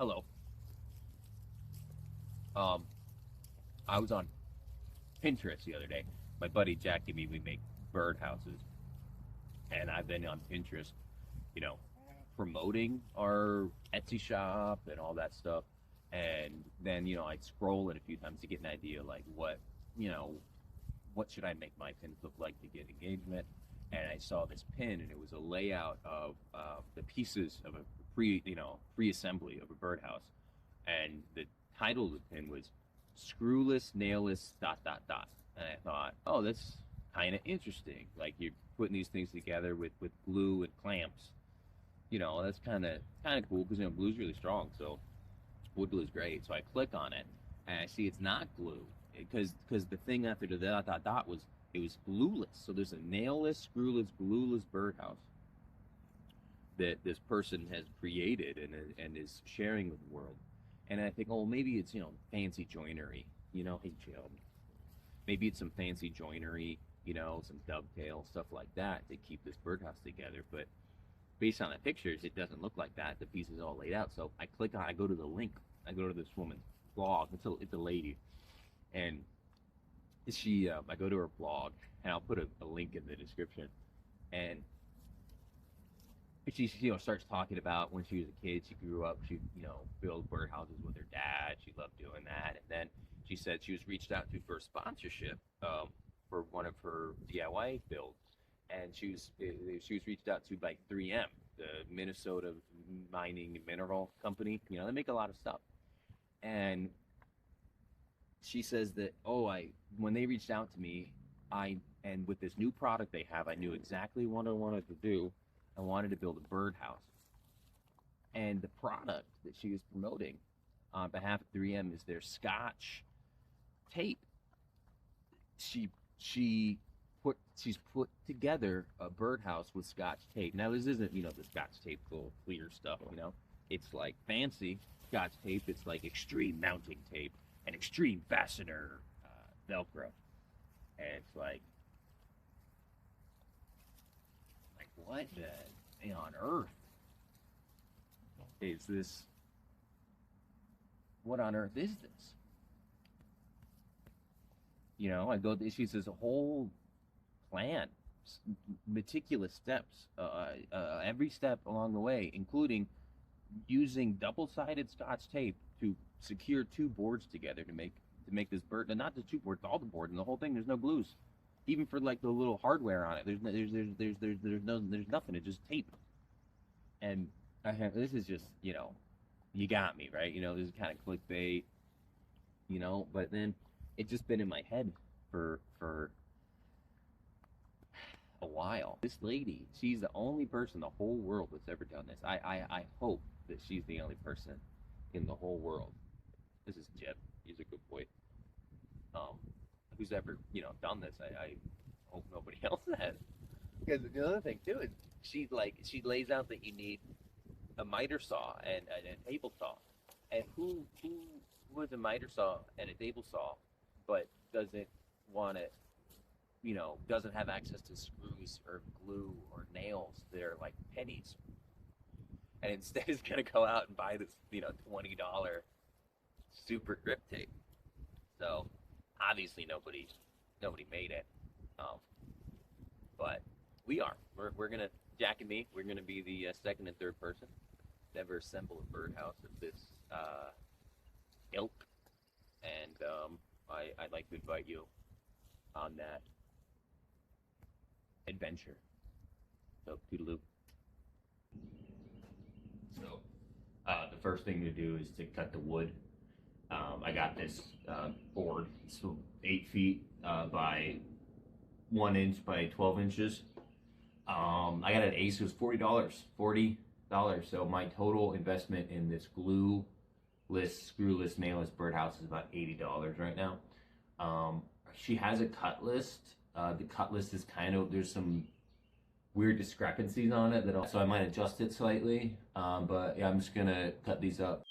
Hello. Um, I was on Pinterest the other day. My buddy Jack and me, we make birdhouses, and I've been on Pinterest, you know, promoting our Etsy shop and all that stuff. And then, I scroll it a few times to get an idea, like you know, what should I make my pins look like to get engagement. And I saw this pin, and it was a layout of the pieces of a pre-assembly of a birdhouse, and the title of the pin was "Screwless, Nailless, dot dot dot." And I thought, oh, that's kind of interesting. Like you're putting these things together with glue and clamps. That's kind of cool because glue's really strong, so wood glue is great. So I click on it, and I see it's not glue because the thing after the dot dot dot was it was glueless. So there's a nailless, screwless, glueless birdhouse that this person has created and is sharing with the world. And I think, oh, maybe it's fancy joinery, hey Jim, maybe it's some fancy joinery, some dovetail stuff like that to keep this birdhouse together. But based on the pictures, it doesn't look like that. The piece is all laid out. So I go to the link, I go to this woman's blog. It's a lady, and I go to her blog, and I'll put a link in the description. And she starts talking about when she was a kid, she grew up, she build birdhouses with her dad. She loved doing that. And then she said she was reached out to for a sponsorship for one of her DIY builds, and she was reached out to by 3M, the Minnesota mining mineral company. They make a lot of stuff. And she says that, oh, I when they reached out to me, and with this new product they have, I knew exactly what I wanted to do. I wanted to build a birdhouse. And the product that she was promoting on behalf of 3M is their Scotch tape. She's put together a birdhouse with Scotch tape. Now this isn't the Scotch tape full clear stuff. It's like fancy Scotch tape. It's like extreme mounting tape and extreme fastener Velcro, and it's like what on earth is this? What on earth is this? I go. She says a whole plan, meticulous steps, every step along the way, including using double-sided Scotch tape to secure two boards together to make this bird, and not the two boards, all the boards and the whole thing. There's no glues, even for like the little hardware on it. There's nothing. It's just tape. And this is just you got me right. This is kind of clickbait. But then it's just been in my head for a while. This lady, she's the only person in the whole world that's ever done this. I hope that she's the only person in the whole world. This is Jeb. He's a good boy. Who's ever done this? I hope nobody else has. Because the other thing too is she lays out that you need a miter saw and a table saw, and who was a miter saw and a table saw, but doesn't want to doesn't have access to screws or glue or nails. They're like pennies, and instead is gonna go out and buy this $20 super grip tape. So obviously nobody made it, um, but we are. We're gonna Jack and me. We're gonna be the second and third person to ever assemble a birdhouse of this ilk, and I'd like to invite you on that adventure. So toodaloo. So the first thing to do is to cut the wood. I got this board, so 8 feet by 1 inch by 12 inches. I got it at Ace. It was $40. $40. So my total investment in this glueless, screwless, nailless birdhouse is about $80 right now. She has a cut list. The cut list is there's some weird discrepancies on it so I might adjust it slightly. But yeah, I'm just gonna cut these up.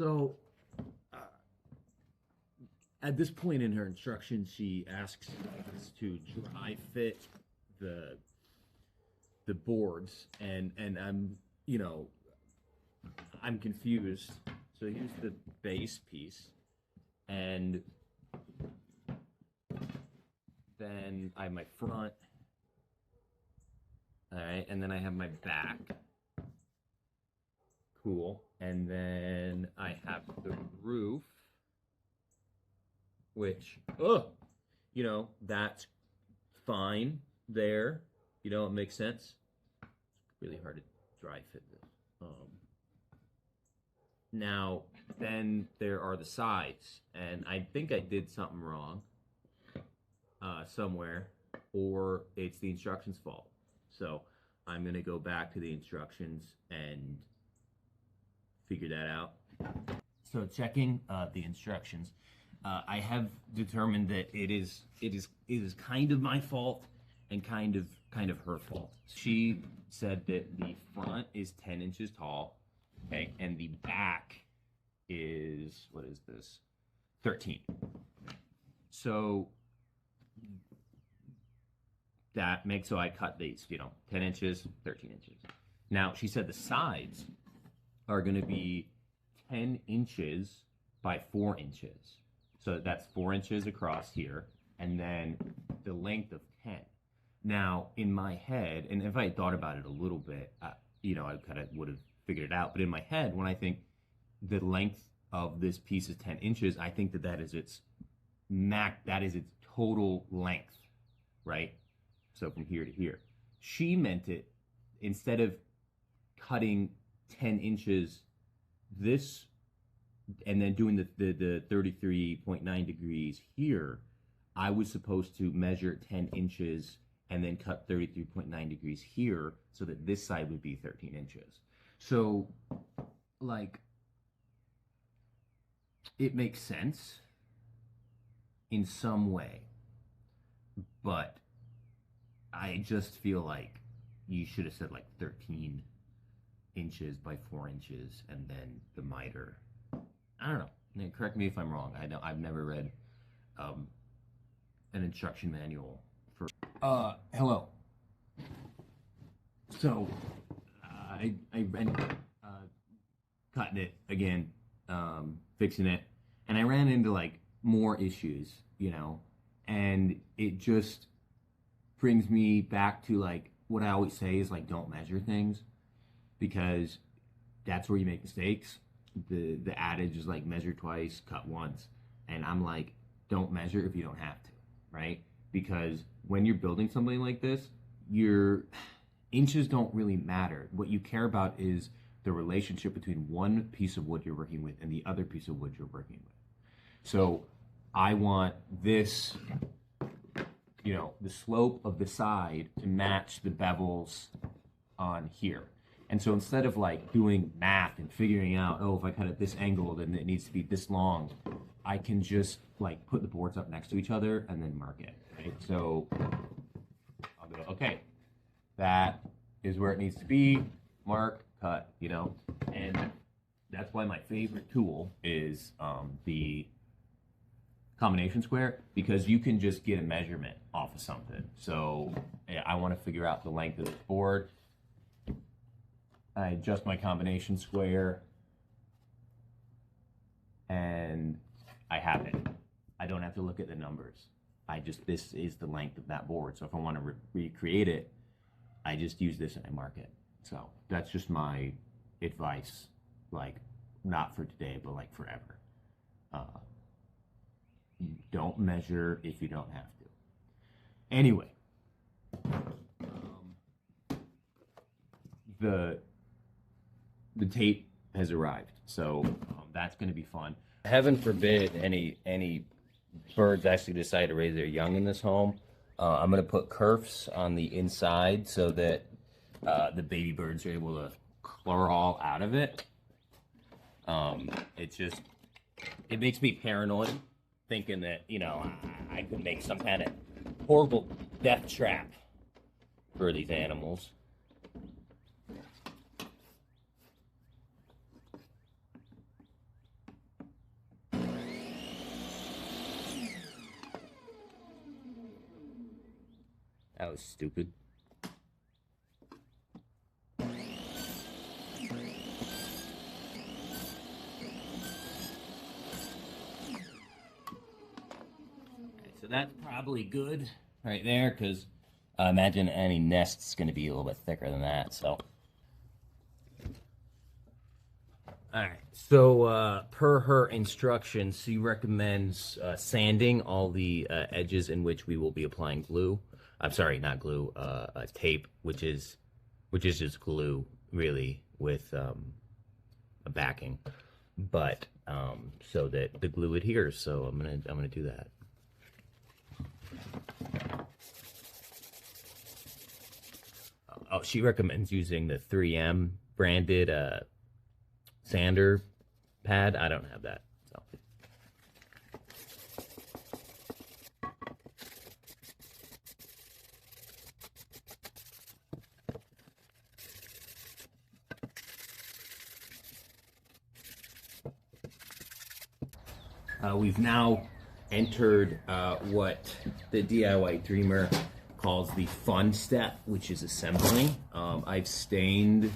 So, uh, at this point in her instructions, she asks us to dry fit the the boards, and I'm confused. So here's the base piece, and then I have my front, all right, and then I have my back. Cool. And then I have the roof, which, that's fine there. It makes sense. It's really hard to dry fit this. Now, then there are the sides, and I think I did something wrong somewhere, or it's the instructions fault. So I'm gonna go back to the instructions and figure that out. So checking the instructions, I have determined that it is kind of my fault and kind of her fault. She said that the front is 10 inches tall, okay, and the back is, what is this, 13. So that makes, so I cut these, 10 inches, 13 inches. Now she said the sides are going to be 10 inches by 4 inches. So that's 4 inches across here, and then the length of 10. Now, in my head, and if I had thought about it a little bit, I kind of would have figured it out. But in my head, when I think the length of this piece is 10 inches, I think that is its total length, right? So from here to here. She meant it, instead of cutting 10 inches this and then doing the 33.9 degrees here, I was supposed to measure 10 inches and then cut 33.9 degrees here so that this side would be 13 inches. So, it makes sense in some way, but I just feel like you should have said 13 inches by 4 inches and then the miter. I don't know. Correct me if I'm wrong. I've never read an instruction manual for. Hello. So I ran cutting it again, fixing it, and I ran into more issues, and it just brings me back to what I always say is don't measure things, because that's where you make mistakes. The adage is measure twice, cut once, and I'm don't measure if you don't have to, right? Because when you're building something like this, your inches don't really matter. What you care about is the relationship between one piece of wood you're working with and the other piece of wood you're working with. So I want this, the slope of the side to match the bevels on here. And so instead of doing math and figuring out, if I cut it this angle, then it needs to be this long, I can just put the boards up next to each other and then mark it, right? So I'll go, okay, that is where it needs to be, mark, cut, and that's why my favorite tool is the combination square, because you can just get a measurement off of something. So I want to figure out the length of the board. I adjust my combination square, and I have it. I don't have to look at the numbers. This is the length of that board. So if I want to recreate it, I just use this and I mark it. So that's just my advice, not for today, but forever. Don't measure if you don't have to. Anyway, the tape has arrived, so that's going to be fun. Heaven forbid any birds actually decide to raise their young in this home. I'm going to put kerfs on the inside so that the baby birds are able to crawl out of it. It makes me paranoid, thinking that I could make some kind of horrible death trap for these animals. That was stupid. So that's probably good right there, because I imagine any nest's going to be a little bit thicker than that. So, all right. So, per her instructions, she recommends sanding all the edges in which we will be applying glue. I'm sorry, not glue. Tape, which is just glue, really, with a backing, but so that the glue adheres. So I'm gonna do that. Oh, she recommends using the 3M branded sander pad. I don't have that. So. We've now entered what the DIY Dreamer calls the fun step, which is assembling. I've stained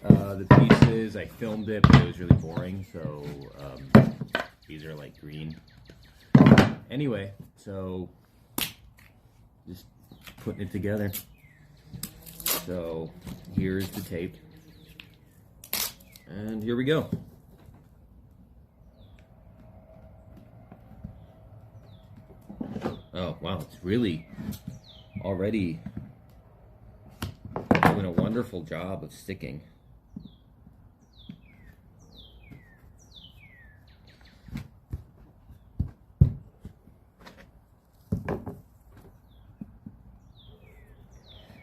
the pieces. I filmed it, but it was really boring, so these are like green. Anyway, so just putting it together. So here's the tape, and here we go. Oh, wow, it's really already doing a wonderful job of sticking.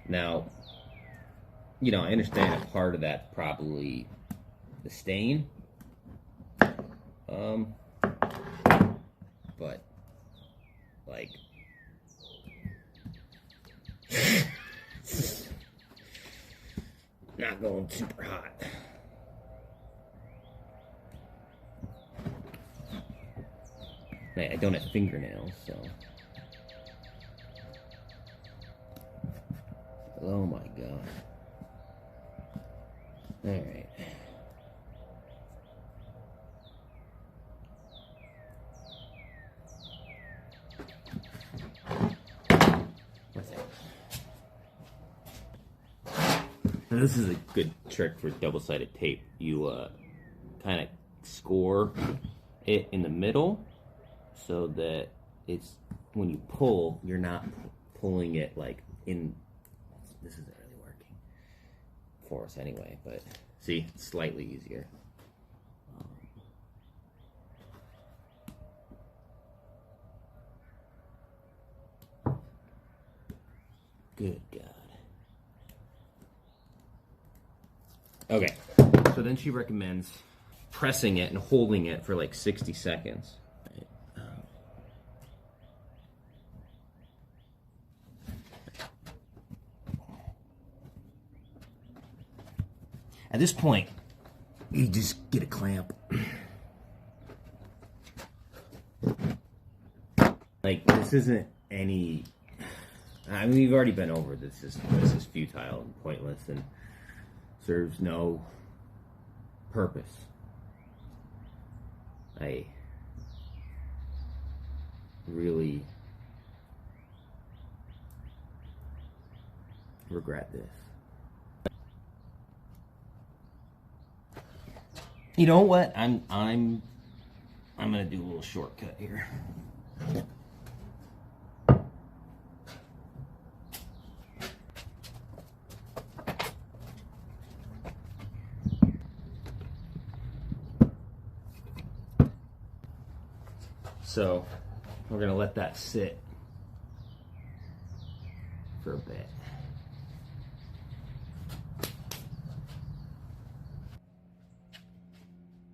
Now, you know, I understand a part of that probably the stain. But like not going super hot. I don't have fingernails, so. Oh my god. Alright. Now this is a good trick for double-sided tape. You kind of score it in the middle so that it's, when you pull, you're not pulling it like in. This isn't really working for us anyway, but see, it's slightly easier. Good God. Okay, so then she recommends pressing it and holding it for like 60 seconds. At this point, you just get a clamp. Like, this isn't any... I mean, we've already been over this. This is futile and pointless and serves no purpose. I really regret this. You know what? I'm gonna do a little shortcut here. So we're gonna let that sit for a bit.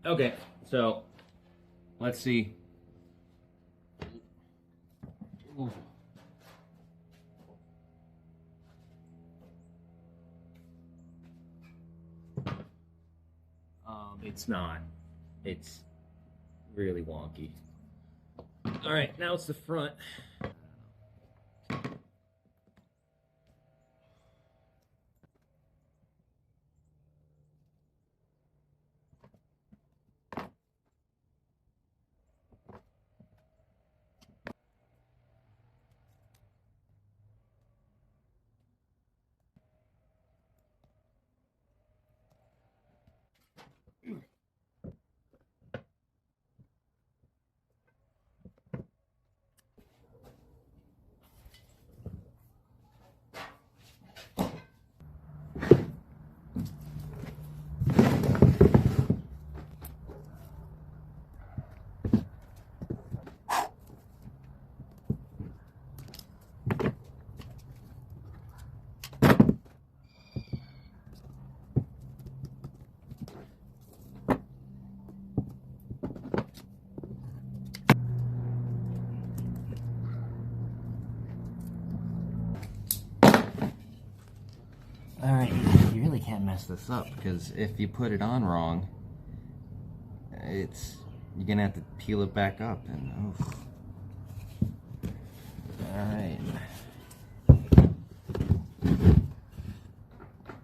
Okay, so let's see. Ooh. It's not. It's really wonky. All right, now it's the front. All right, you really can't mess this up because if you put it on wrong, you're gonna have to peel it back up and oof. All right,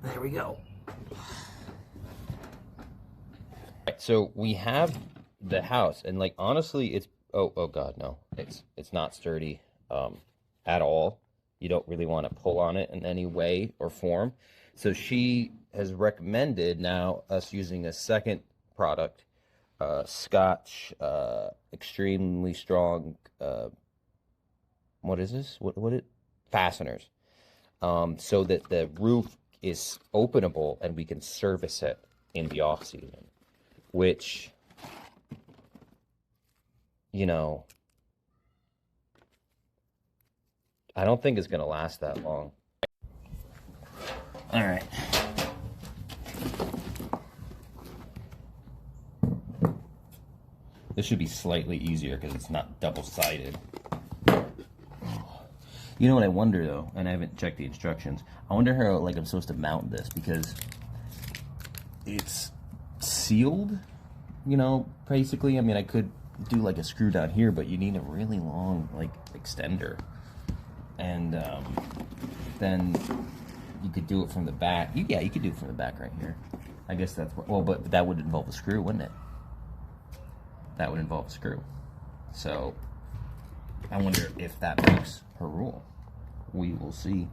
there we go. So we have the house, and like honestly, it's oh god, no, it's not sturdy at all. You don't really want to pull on it in any way or form. So she has recommended now us using a second product, Scotch, extremely strong. What is this? What it? Fasteners. So that the roof is openable and we can service it in the off season, which, you know, I don't think it's gonna last that long. All right. This should be slightly easier because it's not double-sided. You know what I wonder though, and I haven't checked the instructions. I wonder how like I'm supposed to mount this because it's sealed, you know, basically. I mean, I could do like a screw down here, but you need a really long like extender. And then you could do it from the back. Yeah, you could do it from the back right here. I guess that's what, well, but that would involve a screw, wouldn't it? That would involve a screw. So I wonder if that breaks her rule. We will see.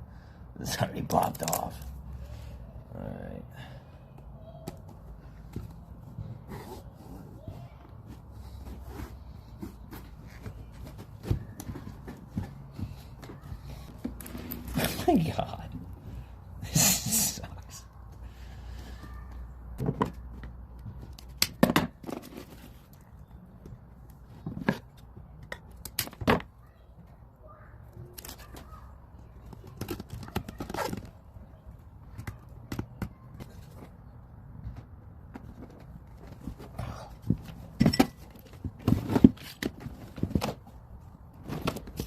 This already popped off. All right. Oh my god. This sucks.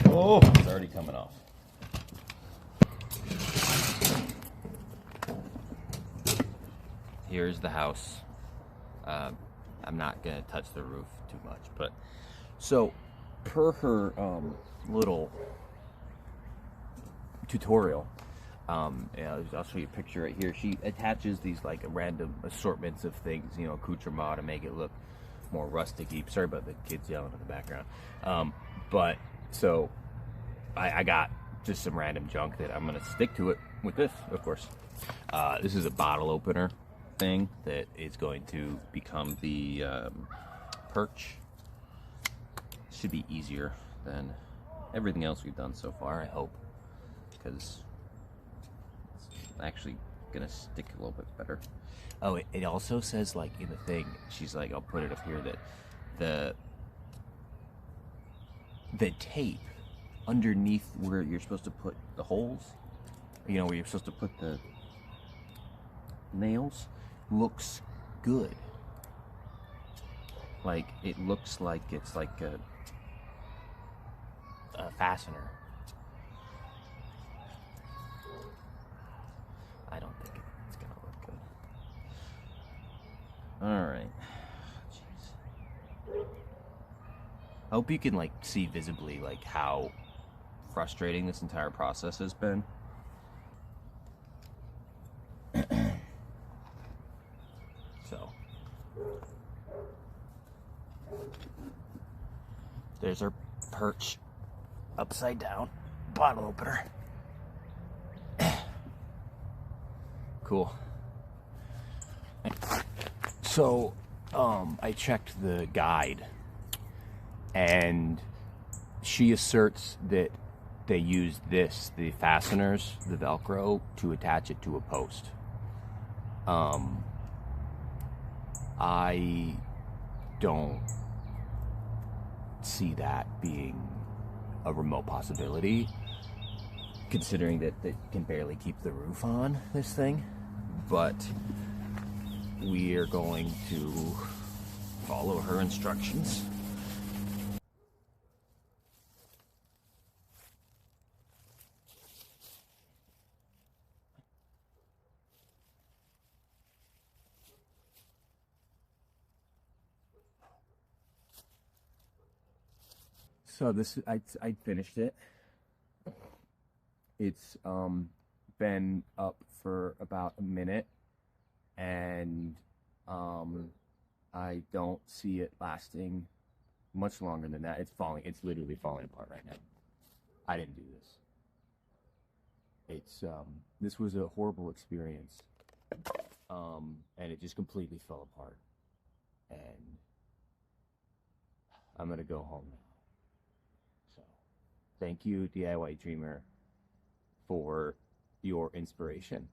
Oh, it's already coming off. Here's the house. I'm not gonna touch the roof too much, but so per her little tutorial, yeah, I'll show you a picture right here. She attaches these like random assortments of things, you know, accoutrement to make it look more rusticy. Sorry about the kids yelling in the background. But so I got just some random junk that I'm gonna stick to it with this, of course. This is a bottle opener thing that is going to become the perch. Should be easier than everything else we've done so far, I hope, because it's actually gonna stick a little bit better. Oh, it also says, like, in the thing, she's like, I'll put it up here, that the tape underneath where you're supposed to put the holes, you know, where you're supposed to put the nails, looks good. Like, it looks like it's like a fastener. I don't think it's gonna look good. Alright. Jeez. I hope you can, like, see visibly, like, how frustrating this entire process has been. So there's our perch upside down bottle opener. Cool. So I checked the guide, and she asserts that they use this, the fasteners, the Velcro, to attach it to a post. I don't see that being a remote possibility, considering that they can barely keep the roof on this thing. But we are going to follow her instructions. So I finished it. It's been up for about a minute, and I don't see it lasting much longer than that. It's literally falling apart right now. I didn't do this. This was a horrible experience. And it just completely fell apart. And I'm gonna go home now. So, thank you, DIY Dreamer, for your inspiration.